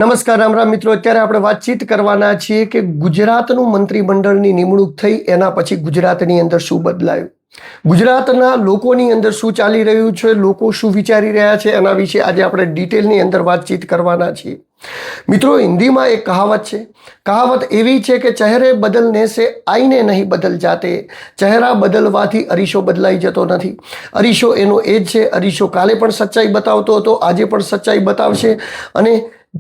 નમસ્કાર રામ રામ મિત્રો, અત્યારે આપણે વાતચીત કરવાના છીએ કે ગુજરાતનું મંત્રીમંડળની નિમણૂક થઈ એના પછી ગુજરાતની અંદર શું બદલાયું, ગુજરાતના લોકોની અંદર શું ચાલી રહ્યું છે, લોકો શું વિચારી રહ્યા છે, એના વિશે આજે આપણે ડિટેલની અંદર વાતચીત કરવાના છીએ. મિત્રો, હિન્દીમાં એક કહાવત છે. કહાવત એવી છે કે ચહેરે બદલને સે આઈને નહીં બદલ જાતે. ચહેરા બદલવાથી અરીસો બદલાઈ જતો નથી. અરીસો એનો એ જ છે. અરીસો કાલે પણ સચ્ચાઈ બતાવતો હતો, આજે પણ સચ્ચાઈ બતાવશે અને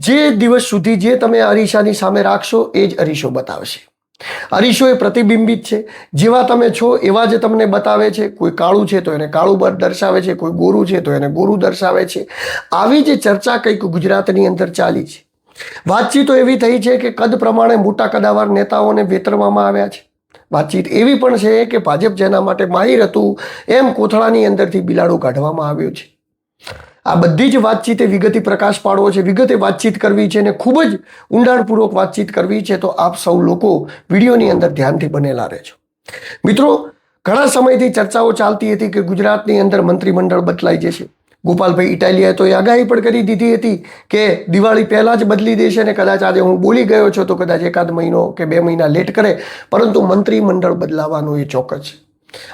જે દિવસ સુધી જે તમે અરીસાની સામે રાખશો એ જ અરીસો બતાવશે. અરીસો એ પ્રતિબિંબિત છે. જેવા તમે છો એવા જ તમને બતાવે છે. કોઈ કાળું છે તો એને કાળું દર્શાવે છે, કોઈ ગોરું છે તો એને ગોરું દર્શાવે છે. આવી જે ચર્ચા કંઈક ગુજરાતની અંદર ચાલી છે. વાતચીતો એવી થઈ છે કે કદ પ્રમાણે મોટા કદાવર નેતાઓને વેતરવામાં આવ્યા છે. વાતચીત એવી પણ છે કે ભાજપ જેના માટે માહિર હતું એમ કોથળાની અંદરથી બિલાડું કાઢવામાં આવ્યું છે. આ બધી જ વાતચીતે વિગતે પ્રકાશ પાડવો છે, વિગતે વાતચીત કરવી છે અને ખૂબ જ ઊંડાણપૂર્વક વાતચીત કરવી છે. તો આપ સૌ લોકો વિડીયોની અંદર ધ્યાનથી બનેલા રહેજો. મિત્રો, ઘણા સમયથી ચર્ચાઓ ચાલતી હતી કે ગુજરાતની અંદર મંત્રીમંડળ બદલાઈ જશે. ગોપાલભાઈ ઇટાલિયાએ તો એ આગાહી પણ કરી દીધી હતી કે દિવાળી પહેલાં જ બદલી દેશે અને કદાચ આજે હું બોલી ગયો છું તો કદાચ એકાદ મહિનો કે 2 મહિના લેટ કરે, પરંતુ મંત્રીમંડળ બદલાવાનું એ ચોક્કસ છે.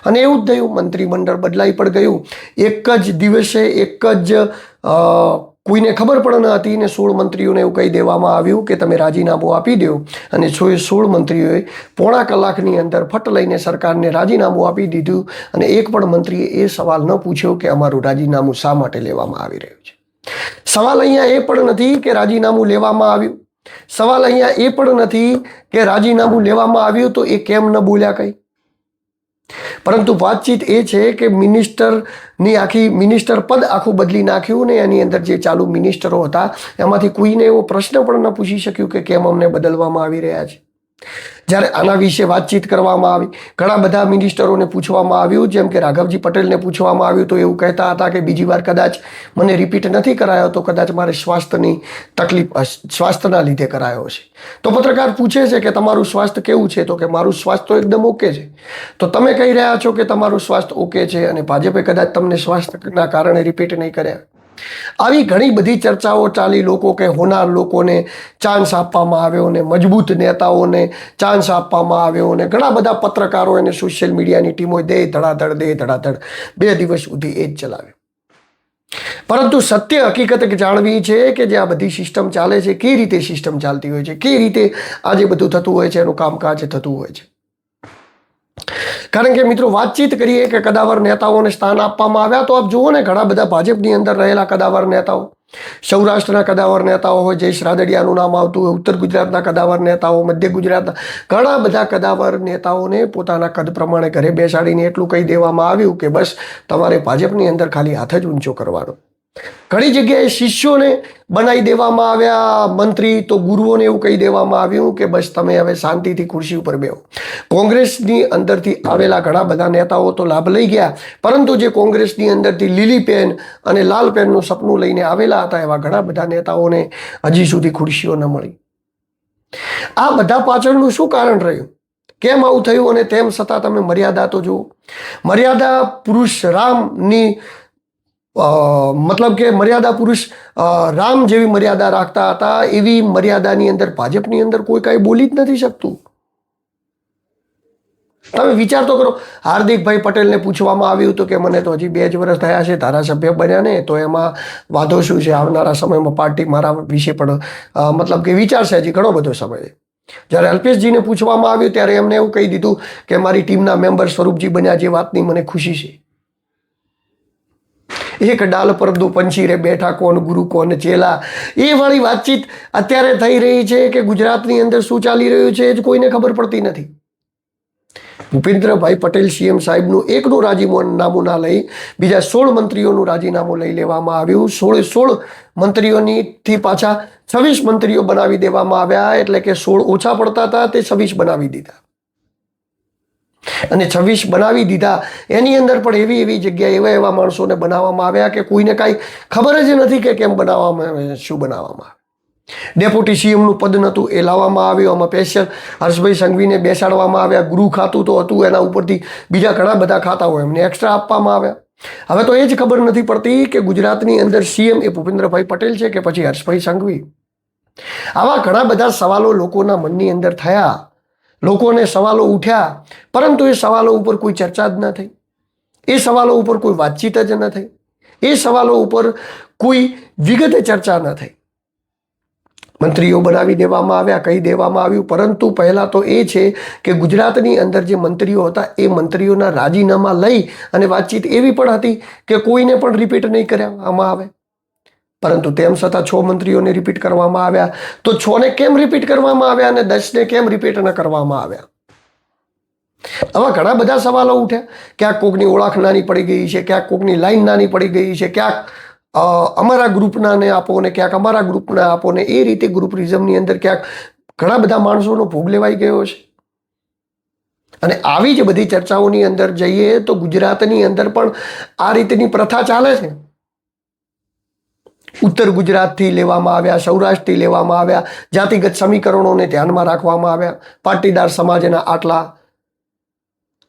અને એવું જ થયું, મંત્રીમંડળ બદલાઈ પણ ગયું. એક જ દિવસે એક જ કોઈને ખબર પણ ન હતી ને 16 મંત્રીઓને એવું કહી દેવામાં આવ્યું કે તમે રાજીનામું આપી દો. અને 16 મંત્રીઓએ પોણા કલાકની અંદર ફટ લઈને સરકારને રાજીનામું આપી દીધું. અને એક પણ મંત્રીએ એ સવાલ ન પૂછ્યો કે અમારું રાજીનામું શા માટે લેવામાં આવી રહ્યું છે. સવાલ અહીંયા એ પણ નથી કે રાજીનામું લેવામાં આવ્યું. સવાલ અહીંયા એ પણ નથી કે રાજીનામું લેવામાં આવ્યું તો એ કેમ ન બોલ્યા કંઈ. પરંતુ વાતચીત એ છે કે મિનિસ્ટર પદ આખું બદલી નાખ્યું ને એની અંદર જે ચાલુ મિનિસ્ટરો હતા એમાંથી કોઈને એવો પ્રશ્ન પણ ન પૂછી શક્યું કે કેમ અમને બદલવામાં આવી રહ્યા છે. જ્યારે આના વિશે વાતચીત કરવામાં આવી, ઘણા બધા મિનિસ્ટરોને પૂછવામાં આવ્યું, જેમ કે રાઘવજી પટેલને પૂછવામાં આવ્યું તો એવું કહેતા હતા કે બીજી વાર કદાચ મને રિપીટ નથી કરાયો તો કદાચ મારે સ્વાસ્થ્યની તકલીફ, સ્વાસ્થ્યના લીધે કરાયો છે. તો પત્રકાર પૂછે છે કે તમારું સ્વાસ્થ્ય કેવું છે? તો કે મારું સ્વાસ્થ્ય તો એકદમ ઓકે છે. તો તમે કહી રહ્યા છો કે તમારું સ્વાસ્થ્ય ઓકે છે અને ભાજપે કદાચ તમને સ્વાસ્થ્યના કારણે રિપીટ નહીં કર્યા. આવી ઘણી બધી ચર્ચાઓ ચાલી. લોકો કે હોનાર લોકોને ચાન્સ આપવામાં આવ્યો ને મજબૂત નેતાઓને ચાન્સ આપવામાં આવ્યો ને ઘણા બધા પત્રકારો અને સોશિયલ મીડિયાની ટીમો દે ધડાધડ 2 દિવસ સુધી એ જ ચલાવ્યો. પરંતુ સત્ય હકીકત જાણવી છે કે જે આ બધી સિસ્ટમ ચાલે છે, કઈ રીતે સિસ્ટમ ચાલતી હોય છે, કઈ રીતે આ જે બધું થતું હોય છે, એનું કામકાજ થતું હોય છે. કારણ કે મિત્રો, વાતચીત કરીએ કે કદાવર નેતાઓને સ્થાન આપવામાં આવ્યા તો આપ જુઓ ને, ઘણા બધા ભાજપની અંદર રહેલા કદાવર નેતાઓ, સૌરાષ્ટ્રના કદાવર નેતાઓ હોય, જયેશ રાદડિયાનું નામ આવતું હોય, ઉત્તર ગુજરાતના કદાવર નેતાઓ, મધ્ય ગુજરાતના ઘણા બધા કદાવર નેતાઓને પોતાના કદ પ્રમાણે ઘરે બેસાડીને એટલું કહી દેવામાં આવ્યું કે બસ તમારે ભાજપની અંદર ખાલી હાથ જ ઊંચો કરવાનો. ઘણી જગ્યાએ શિષ્યોને બનાવી દેવામાં આવ્યા મંત્રી, તો ગુરુઓને એવું કહી દેવામાં આવ્યું કે બસ તમે હવે શાંતિથી ખુરશી ઉપર બેહો. કોંગ્રેસની અંદરથી આવેલા ઘણા બધા નેતાઓ તો લાભ લઈ ગયા, પરંતુ જે કોંગ્રેસની અંદરથી લીલી પેન અને લાલ પેનનું સપનું લઈને આવેલા હતા એવા ઘણા બધા નેતાઓને હજી સુધી ખુરશીઓ ન મળી. આ બધા પાછળનું શું કારણ રહ્યું? કેમ આવું થયું? અને તેમ છતાં તમે મર્યાદા તો જુઓ. મર્યાદા પુરુષ રામની મતલબ કે મર્યાદા પુરુષ રામ જેવી મર્યાદા રાખતા હતા, એવી મર્યાદાની અંદર ભાજપની અંદર કોઈ કાંઈ બોલી જ નથી શકતું. તમે વિચાર તો કરો. હાર્દિકભાઈ પટેલને પૂછવામાં આવ્યું હતું કે મને તો હજી 2 જ વર્ષ થયા છે ધારાસભ્ય બન્યા ને, તો એમાં વાંધો શું છે? આવનારા સમયમાં પાર્ટી મારા વિશે પણ મતલબ કે વિચારશે. હજી ઘણો બધો સમય છે. જ્યારે અલ્પેશજીને પૂછવામાં આવ્યું ત્યારે એમને એવું કહી દીધું કે મારી ટીમના મેમ્બર સ્વરૂપજી બન્યા, જે વાતની મને ખુશી છે. એક ડાલ પર 2 પંછી રે બેઠા, કોણ ગુરુ કોણ ચેલા, એ વાળી વાતચીત અત્યારે થઈ રહી છે કે ગુજરાતની અંદર શું ચાલી રહ્યું છે એ જ કોઈને ખબર પડતી નથી. ભૂપેન્દ્રભાઈ પટેલ સીએમ સાહેબનું એકનું રાજીનામું ના લઈ બીજા 16 મંત્રીઓનું રાજીનામું લઈ લેવામાં આવ્યું. 16 મંત્રીઓથી પાછા 26 મંત્રીઓ બનાવી દેવામાં આવ્યા. એટલે કે 16 ઓછા પડતા હતા તે 26 બનાવી દીધા. અને 26 બનાવી દીધા એની અંદર પણ એવી જગ્યાએ એવા માણસોને બનાવવામાં આવ્યા કે કોઈને કાંઈ ખબર જ નથી કે કેમ બનાવવામાં આવે, શું બનાવવામાં આવે. ડેપ્યુટી સીએમનું પદ નહોતું, એ લાવવામાં આવ્યું. આમાં સ્પેશિયલ હર્ષભાઈ સંઘવીને બેસાડવામાં આવ્યા. ગૃહ ખાતું તો હતું, એના ઉપરથી બીજા ઘણા બધા ખાતાઓ એમને એક્સ્ટ્રા આપવામાં આવ્યા. હવે તો એ જ ખબર નથી પડતી કે ગુજરાતની અંદર સીએમ એ ભૂપેન્દ્રભાઈ પટેલ છે કે પછી હર્ષભાઈ સંઘવી. આવા ઘણા બધા સવાલો લોકોના મનની અંદર થયા, લોકોને સવાલો ઉઠ્યા, પરંતુ એ સવાલો ઉપર કોઈ ચર્ચા જ ન થઈ, એ સવાલો ઉપર કોઈ વાતચીત જ ન થઈ, એ સવાલો ઉપર કોઈ વિગતે ચર્ચા ન થઈ. મંત્રીઓ બનાવી દેવામાં આવ્યા, કહી દેવામાં આવ્યું, પરંતુ પહેલાં તો એ છે કે ગુજરાતની અંદર જે મંત્રીઓ હતા એ મંત્રીઓના રાજીનામા લઈ અને વાતચીત એવી પણ હતી કે કોઈને પણ રિપીટ નહીં કરવામાં આવે. પરંતુ તેમ છતાં 6 મંત્રીઓને રિપીટ કરવામાં આવ્યા. તો 6ને કેમ રિપીટ કરવામાં આવ્યા અને 10ને કેમ રિપીટ ન કરવામાં આવ્યા? આવા ઘણા બધા સવાલો ઉઠ્યા. ક્યાંક કોકની ઓળખ નાની પડી ગઈ છે, ક્યાંક કોકની લાઈન નાની પડી ગઈ છે, ક્યાંક અમારા ગ્રુપનાને આપો ને ક્યાંક અમારા ગ્રુપને આપો ને, એ રીતે ગ્રુપરિઝમની અંદર ક્યાંક ઘણા બધા માણસોનો ભોગ લેવાઈ ગયો છે. અને આવી જ બધી ચર્ચાઓની અંદર જઈએ તો ગુજરાતની અંદર પણ આ રીતની પ્રથા ચાલે છે. ઉત્તર ગુજરાતથી લેવામાં આવ્યા, સૌરાષ્ટ્રથી લેવામાં આવ્યા, જાતિગત સમીકરણોને ધ્યાનમાં રાખવામાં આવ્યા. પાટીદાર સમાજના આટલા,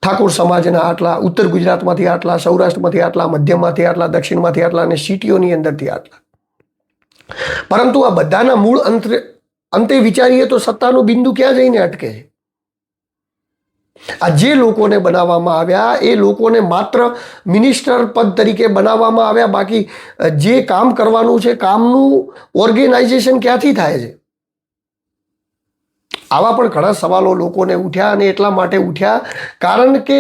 ઠાકોર સમાજના આટલા, ઉત્તર ગુજરાતમાંથી આટલા, સૌરાષ્ટ્રમાંથી આટલા, મધ્યમાંથી આટલા, દક્ષિણમાંથી આટલા અને સિટીઓની અંદરથી આટલા. પરંતુ આ બધાના મૂળ અંતે વિચારીએ તો સત્તાનું બિંદુ ક્યાં જઈને અટકે છે? આ જે લોકોને બનાવવામાં આવ્યા એ લોકોને માત્ર મિનિસ્ટર પદ તરીકે બનાવવામાં આવ્યા. બાકી જે કામ કરવાનું છે, કામનું ઓર્ગેનાઇઝેશન ક્યાંથી થાય છે? આવા પણ ઘણા સવાલો લોકોને ઉઠ્યા. અને એટલા માટે ઉઠ્યા કારણ કે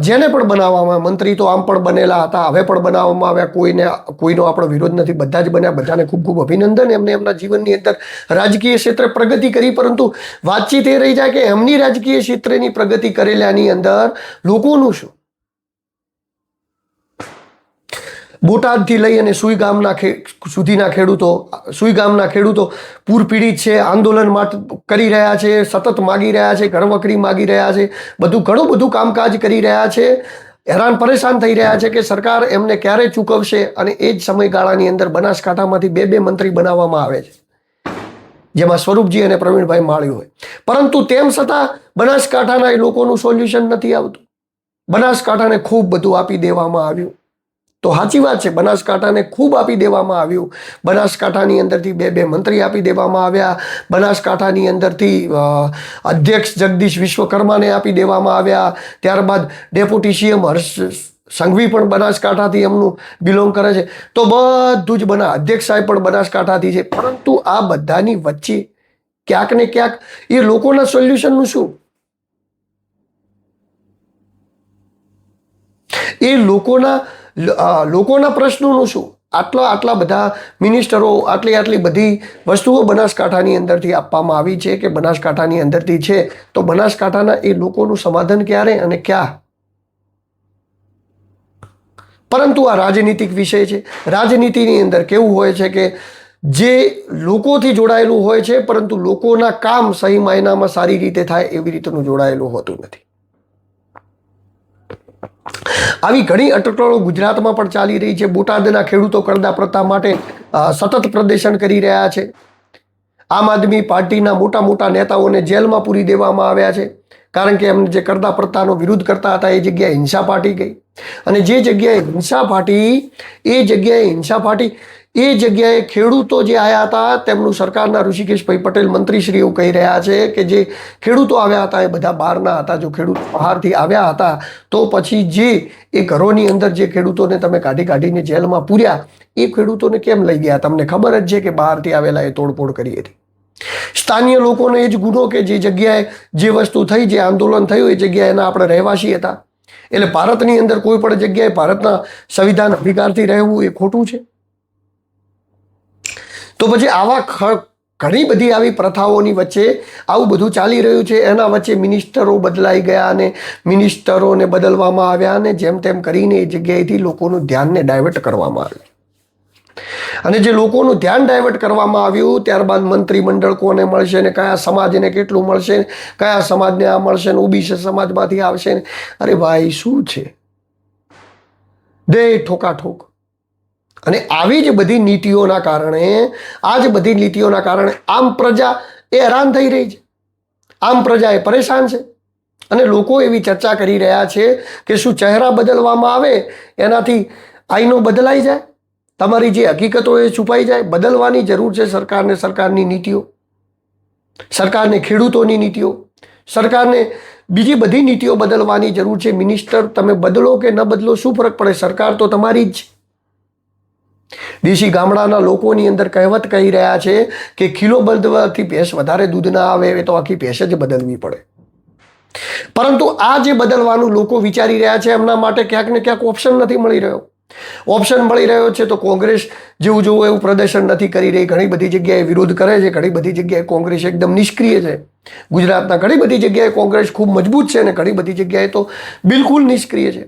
જેને પણ બનાવવામાં, મંત્રી તો આમ પણ બનેલા હતા, હવે પણ બનાવવામાં આવ્યા, કોઈનો આપણો વિરોધ નથી, બધા જ બન્યા, બધાને ખૂબ ખૂબ અભિનંદન. એમને એમના જીવનની અંદર રાજકીય ક્ષેત્રે પ્રગતિ કરી. પરંતુ વાતચીત એ રહી જાય કે એમની રાજકીય ક્ષેત્રની પ્રગતિ કરેલાની અંદર લોકોનું શું? બોટાદથી લઈ અને સુઈ ગામના સુધીના ખેડૂતો, સુઈ ગામના ખેડૂતો પૂર પીડિત છે, આંદોલન માટે કરી રહ્યા છે, સતત માગી રહ્યા છે, ઘરવખરી માગી રહ્યા છે, ઘણું બધું કામકાજ કરી રહ્યા છે, હેરાન પરેશાન થઈ રહ્યા છે કે સરકાર એમને ક્યારે ચૂકવશે. અને એ જ સમયગાળાની અંદર બનાસકાંઠામાંથી બે મંત્રી બનાવવામાં આવે છે, જેમાં સ્વરૂપજી અને પ્રવીણભાઈ માળી હોય. પરંતુ તેમ છતાં બનાસકાંઠાના એ લોકોનું સોલ્યુશન નથી આવતું. બનાસકાંઠાને ખૂબ બધું આપી દેવામાં આવ્યું. તો સાચી વાત છે, બનાસકાંઠાને ખૂબ આપી દેવામાં આવ્યું. બનાસકાંઠાની અંદરથી બે મંત્રી આપી દેવામાં આવ્યા. બનાસકાંઠાની અંદરથી અધ્યક્ષ જગદીશ વિશ્વકર્માને આપી દેવામાં આવ્યા. ત્યારબાદ ડેપ્યુટી સીએમ હર્ષ સંઘવી પણ બનાસકાંઠાથી એમનું બિલોંગ કરે છે. તો બધું જ અધ્યક્ષ સાહેબ પણ બનાસકાંઠાથી છે. પરંતુ આ બધાની વચ્ચે ક્યાંક ને ક્યાંક એ લોકોના સોલ્યુશનનું શું? એ લોકોના પ્રશ્નોનું શું? આટલા બધા મિનિસ્ટરો, આટલી બધી વસ્તુઓ બનાસકાંઠાની અંદરથી આપવામાં આવી છે કે બનાસકાંઠાની અંદરથી છે, તો બનાસકાંઠાના એ લોકોનું સમાધાન ક્યારે અને ક્યાં? પરંતુ આ રાજનીતિક વિષય છે. રાજનીતિની અંદર કેવું હોય છે કે જે લોકોથી જોડાયેલું હોય છે, પરંતુ લોકોના કામ સહી માયનામાં સારી રીતે થાય એવી રીતનું જોડાયેલું હોતું નથી. આવી ઘણી અટકળો ગુજરાતમાં પણ ચાલી રહી છે. બોટાદના ખેડૂતો કરદા પ્રથા માટે સતત પ્રદર્શન કરી રહ્યા છે. આમ આદમી પાર્ટીના મોટા નેતાઓને જેલમાં પૂરી દેવામાં આવ્યા છે, કારણ કે એમને જે કરદા પ્રથાનો વિરોધ કરતા હતા એ જગ્યાએ હિંસા ફાટી ગઈ. અને જે જગ્યાએ હિંસા ફાટી એ જગ્યાએ ખેડૂતો જે આવ્યા હતા તેમનું સરકારના ઋષિકેશભાઈ પટેલ મંત્રીશ્રી એવું કહી રહ્યા છે કે જે ખેડૂતો આવ્યા હતા એ બધા બહારના હતા. જો ખેડૂતો બહારથી આવ્યા હતા તો પછી જે એ ઘરોની અંદર જે ખેડૂતોને તમે કાઢીને જેલમાં પૂર્યા એ ખેડૂતોને કેમ લઈ ગયા? તમને ખબર જ છે કે બહારથી આવેલા એ તોડફોડ કરી હતી. સ્થાનિય લોકોનો એ જ ગુનો કે જે જગ્યાએ જે વસ્તુ થઈ, જે આંદોલન થયું એ જગ્યાએ એના આપણે રહેવાસી હતા. એટલે ભારતની અંદર કોઈ પણ જગ્યાએ ભારતના સંવિધાન અધિકારથી રહેવું એ ખોટું છે. તો પછી આવા ઘણી બધી આવી પ્રથાઓની વચ્ચે આવું બધું ચાલી રહ્યું છે. એના વચ્ચે મિનિસ્ટરો બદલાઈ ગયા અને મિનિસ્ટરોને બદલવામાં આવ્યા અને જેમ તેમ કરીને એ જગ્યાએથી લોકોનું ધ્યાનને ડાયવર્ટ કરવામાં આવ્યું. અને જે લોકોનું ધ્યાન ડાયવર્ટ કરવામાં આવ્યું ત્યારબાદ મંત્રીમંડળ કોને મળશે ને કયા સમાજને કેટલું મળશે, કયા સમાજને આ મળશે ને ઓબીસી સમાજમાંથી આવશે ને, અરે ભાઈ શું છે? દે ઠોકાઠોક. અને આવી જ બધી નીતિઓના કારણે આમ પ્રજા એ હેરાન થઈ રહી છે, આમ પ્રજા એ પરેશાન છે. અને લોકો એવી ચર્ચા કરી રહ્યા છે કે શું ચહેરા બદલવામાં આવે એનાથી આઈનો બદલાઈ જાય? તમારી જે હકીકતો એ છુપાઈ જાય. બદલવાની જરૂર છે સરકારને, સરકારની નીતિઓ, સરકારને ખેડૂતોની નીતિઓ, સરકારને બીજી બધી નીતિઓ બદલવાની જરૂર છે. મિનિસ્ટર તમે બદલો કે ન બદલો શું ફરક પડે, સરકાર તો તમારી જ. દેશી ગામડાના લોકોની અંદર કહેવત કહી રહ્યા છે કે કિલો બદલવાથી ભેંસ વધારે દૂધ ના આવે, એ તો આખી ભેંસ જ બદલવી પડે. પરંતુ આ જે બદલવાનું લોકો વિચારી રહ્યા છે એમના માટે ક્યાંક ને ક્યાંક ઓપ્શન નથી મળી રહ્યો. ઓપ્શન મળી રહ્યો છે તો કોંગ્રેસ જેવું જોવું એવું પ્રદર્શન નથી કરી રહી. ઘણી બધી જગ્યાએ વિરોધ કરે છે, ઘણી બધી જગ્યાએ કોંગ્રેસ એકદમ નિષ્ક્રિય છે. ગુજરાતના ઘણી બધી જગ્યાએ કોંગ્રેસ ખૂબ મજબૂત છે અને ઘણી બધી જગ્યાએ તો બિલકુલ નિષ્ક્રિય છે.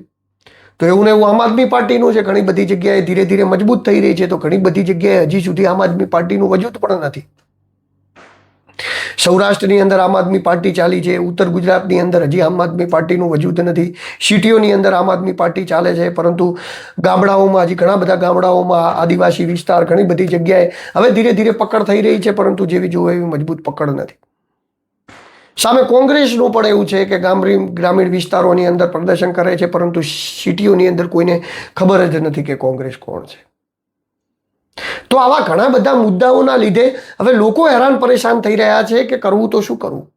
તો એવું ને એવું આમ આદમી પાર્ટીનું છે. ઘણી બધી જગ્યાએ ધીરે ધીરે મજબૂત થઈ રહી છે, તો ઘણી બધી જગ્યાએ હજી સુધી આમ આદમી પાર્ટીનું વજૂદ પણ નથી. સૌરાષ્ટ્રની અંદર આમ આદમી પાર્ટી ચાલી છે, ઉત્તર ગુજરાતની અંદર હજી આમ આદમી પાર્ટીનું વજૂદ નથી. સિટીઓની અંદર આમ આદમી પાર્ટી ચાલે છે, પરંતુ ગામડાઓમાં હજી ઘણા બધા ગામડાઓમાં આદિવાસી વિસ્તાર ઘણી બધી જગ્યાએ હવે ધીરે ધીરે પકડ થઈ રહી છે, પરંતુ જેવી જોવે એવી મજબૂત પકડ નથી. સામે કોંગ્રેસનું પણ એવું છે કે ગ્રામીણ વિસ્તારોની અંદર પ્રદર્શન કરે છે, પરંતુ સિટીઓની અંદર કોઈને ખબર જ નથી કે કોંગ્રેસ કોણ છે. તો આવા ઘણા બધા મુદ્દાઓના લીધે હવે લોકો હેરાન પરેશાન થઈ રહ્યા છે કે કરવું તો શું કરવું.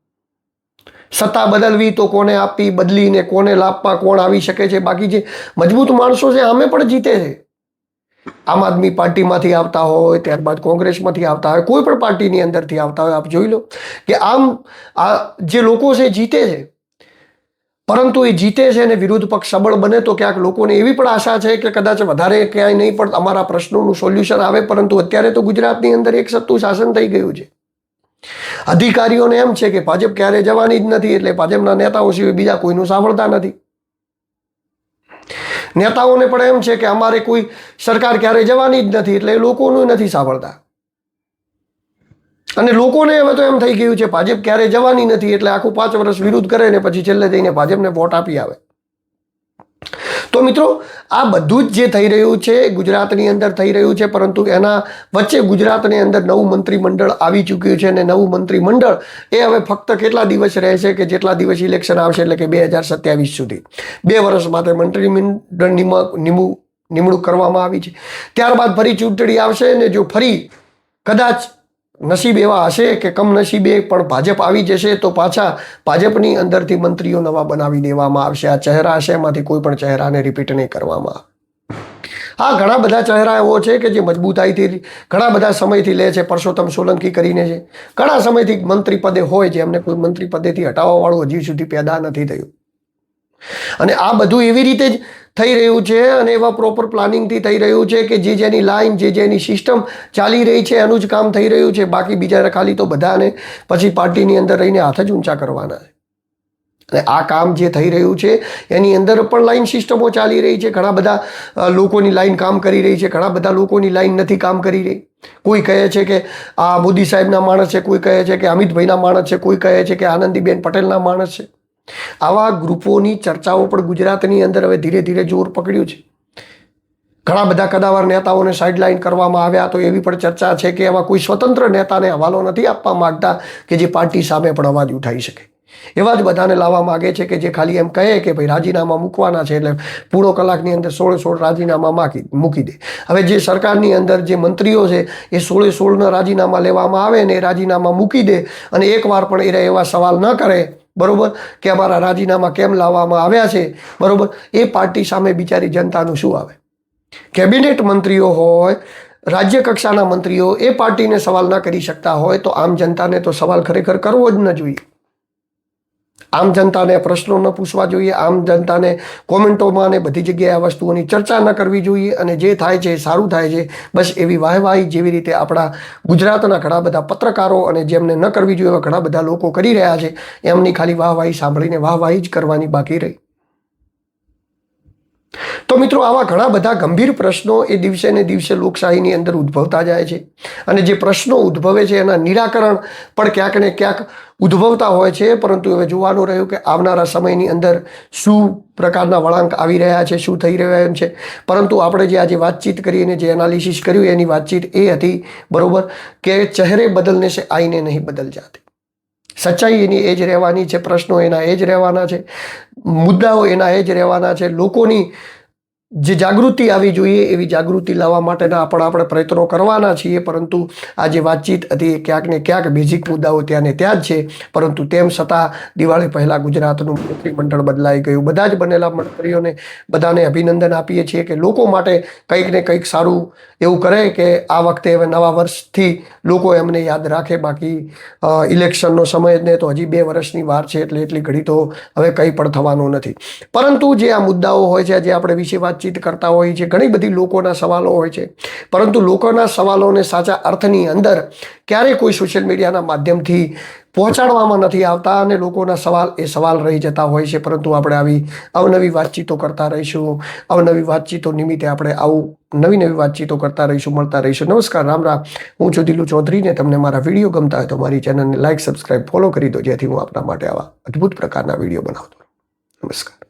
સત્તા બદલવી તો કોને આપવી, બદલીને કોને લાભવા કોણ આવી શકે છે. બાકી જે મજબૂત માણસો છે આમે પણ જીતે છે. આમ આદમી પાર્ટીમાંથી આવતા હોય, ત્યારબાદ કોંગ્રેસમાંથી આવતા હોય, કોઈ પણ પાર્ટીની અંદરથી આવતા હોય, આપ જોઈ લો કે આમ આ જે લોકો છે જીતે છે, પરંતુ એ જીતે છે અને વિરોધ પક્ષ સબળ બને તો ક્યાંક લોકોને એવી પણ આશા છે કે કદાચ વધારે ક્યાંય નહીં પણ અમારા પ્રશ્નોનું સોલ્યુશન આવે. પરંતુ અત્યારે તો ગુજરાતની અંદર એક સત્તું શાસન થઈ ગયું છે. અધિકારીઓને એમ છે કે ભાજપ ક્યારે જવાની જ નથી, એટલે ભાજપના નેતાઓ સિવાય બીજા કોઈનું સાંભળતા નથી. નેતાઓને પણ એમ છે કે અમારે કોઈ સરકાર ક્યારે જવાની જ નથી, એટલે એ લોકોનું નથી સાંભળતા. અને લોકોને હવે તો એમ થઈ ગયું છે ભાજપ ક્યારે જવાની નથી, એટલે આખું 5 વર્ષ વિરોધ કરે ને પછી છેલ્લે જઈને ભાજપને વોટ આપી આવે. તો મિત્રો, આ બધું જ જે થઈ રહ્યું છે ગુજરાતની અંદર થઈ રહ્યું છે, પરંતુ એના વચ્ચે ગુજરાતની અંદર નવું મંત્રીમંડળ આવી ચૂક્યું છે. અને નવું મંત્રીમંડળ એ હવે ફક્ત કેટલા દિવસ રહેશે કે જેટલા દિવસ ઇલેક્શન આવશે, એટલે કે 2027 સુધી 2 વર્ષ માટે મંત્રીમંડળ નિમણૂક કરવામાં આવી છે. ત્યારબાદ ફરી ચૂંટણી આવશે ને જો ફરી કદાચ નસીબ એવા હશે કે કમનસીબે પણ ભાજપ આવી જશે તો પાછા ભાજપની અંદરથી મંત્રીઓ નવા બનાવી દેવામાં આવશે. આ ચહેરા હશે એમાંથી કોઈ પણ ચહેરાને રિપીટ નહીં કરવામાં આવે. હા, ઘણા બધા ચહેરા એવો છે કે જે મજબૂતાઈથી ઘણા બધા સમયથી લે છે. પરસોત્તમ સોલંકી કરીને છે, ઘણા સમયથી મંત્રી પદે હોય છે, એમને કોઈ મંત્રી પદેથી હટાવવાવાળું હજી સુધી પેદા નથી થયું. અને આ બધું એવી રીતે જ થઈ રહ્યું છે અને એવા પ્રોપર પ્લાનિંગથી થઈ રહ્યું છે કે જે જેની લાઈન, જે જેની સિસ્ટમ ચાલી રહી છે એનું જ કામ થઈ રહ્યું છે. બાકી બીજા ખાલી તો બધાને પછી પાર્ટીની અંદર રહીને હાથ જ ઊંચા કરવાના છે. અને આ કામ જે થઈ રહ્યું છે એની અંદર પણ લાઈન સિસ્ટમો ચાલી રહી છે. ઘણા બધા લોકોની લાઈન કામ કરી રહી છે, ઘણા બધા લોકોની લાઈન નથી કામ કરી રહી. કોઈ કહે છે કે આ મોદી સાહેબના માણસ છે, કોઈ કહે છે કે અમિતભાઈના માણસ છે, કોઈ કહે છે કે આનંદીબેન પટેલના માણસ છે. આવા ગ્રુપોની ચર્ચાઓ પણ ગુજરાતની અંદર હવે ધીરે ધીરે જોર પકડ્યું છે. ઘણા બધા કદાવર નેતાઓને સાઇડલાઇન કરવામાં આવ્યા, તો એવી પણ ચર્ચા છે કે એવા કોઈ સ્વતંત્ર નેતાને હવાલો નથી આપવા માંગતા કે જે પાર્ટી સામે પણ અવાજ ઉઠાવી શકે. એવા જ બધાને લાવવા માગે છે કે જે ખાલી એમ કહે કે ભાઈ રાજીનામા મૂકવાના છે, એટલે પૂરો કલાકની અંદર 16 રાજીનામા મૂકી દે. હવે જે સરકારની અંદર જે મંત્રીઓ છે એ 16 રાજીનામા લેવામાં આવે ને એ રાજીનામા મૂકી દે અને એકવાર પણ એવા સવાલ ન કરે, બરોબર, કે અમારા રાજીનામા કેમ લાવવામાં આવ્યા છે, બરોબર, એ પાર્ટી સામે બિચારી જનતાનું શું આવે. કેબિનેટ મંત્રીઓ હોય, રાજ્ય કક્ષાના મંત્રીઓ એ પાર્ટીને સવાલ ન કરી શકતા હોય તો આમ જનતાને તો સવાલ ખરેખર કરવો જ ન જોઈએ. આમ જનતાને પ્રશ્નો ન પૂછવા જોઈએ. આમ જનતાને કોમેન્ટોમાં ને બધી જગ્યાએ આ વસ્તુઓની ચર્ચા ન કરવી જોઈએ. અને જે થાય છે એ સારું થાય છે, બસ એવી વાહવાહી જેવી રીતે આપણા ગુજરાતના ઘણા બધા પત્રકારો અને જેમને ન કરવી જોઈએ એવા ઘણા બધા લોકો કરી રહ્યા છે, એમની ખાલી વાહવાહી સાંભળીને વાહવાહી જ કરવાની બાકી રહી. તો મિત્રો, આવા ઘણા બધા ગંભીર પ્રશ્નો એ દિવસે ને દિવસે લોકશાહીની અંદર ઉદ્ભવતા જાય છે. અને જે પ્રશ્નો ઉદ્ભવે છે એના નિરાકરણ પણ ક્યાંક ને ક્યાંક ઉદ્ભવતા હોય છે. પરંતુ હવે જોવાનું રહ્યું કે આવનારા સમયની અંદર શું પ્રકારના વળાંક આવી રહ્યા છે, શું થઈ રહ્યું છે. પરંતુ આપણે જે આજે વાતચીત કરી અને જે એનાલિસિસ કર્યું એની વાતચીત એ હતી, બરોબર, કે ચહેરે બદલને સે આઈને નહીં બદલ જાતે. સચ્ચાઈ એની એ જ રહેવાની છે, પ્રશ્નો એના એ જ રહેવાના છે, મુદ્દાઓ એના એ જ રહેવાના છે. લોકોની જે જાગૃતિ આવી જોઈએ એવી જાગૃતિ લાવવા માટેના આપણે પ્રયત્નો કરવાના છીએ. પરંતુ આ જે વાતચીત હતી એ ક્યાંક ને ક્યાંક બેઝિક મુદ્દાઓ ત્યાં ને ત્યાં જ છે. પરંતુ તેમ છતાં દિવાળી પહેલાં ગુજરાતનું મંત્રીમંડળ બદલાઈ ગયું. બધા જ બનેલા મંત્રીઓને બધાને અભિનંદન આપીએ છીએ કે લોકો માટે કંઈક ને કંઈક સારું એવું કરે કે આ વખતે હવે નવા વર્ષથી લોકો એમને યાદ રાખે. બાકી ઇલેક્શનનો સમય જ ને તો હજી 2 વર્ષની વાર છે એટલે એટલી ઘડી તો હવે કંઈ પણ થવાનું નથી. પરંતુ જે આ મુદ્દાઓ હોય છે, જે આપણે વિશે વાતચીત કરતા હોઈએ છીએ, ઘણી બધી લોકોના સવાલો હોય છે, પરંતુ લોકોના સવાલોને સાચા અર્થની અંદર ક્યારેય કોઈ સોશિયલ મીડિયાના માધ્યમથી પહોંચાડવામાં નથી આવતા અને લોકોના સવાલ રહી જતા હોય છે. પરંતુ આપણે આવી અવનવી વાતચીતો કરતા રહીશું. અવનવી વાતચીતો નિમિત્તે આપણે નવી વાતચીતો કરતા રહીશું, મળતા રહીશું. નમસ્કાર, રામ રામ. હું છું દિલુ ચૌધરી ને તમને મારા વિડીયો ગમતા હોય તો મારી ચેનલને લાઈક, સબસ્ક્રાઈબ, ફોલો કરી દો, જેથી હું આપના માટે આવા અદ્ભુત પ્રકારના વિડીયો બનાવતો રહું. નમસ્કાર.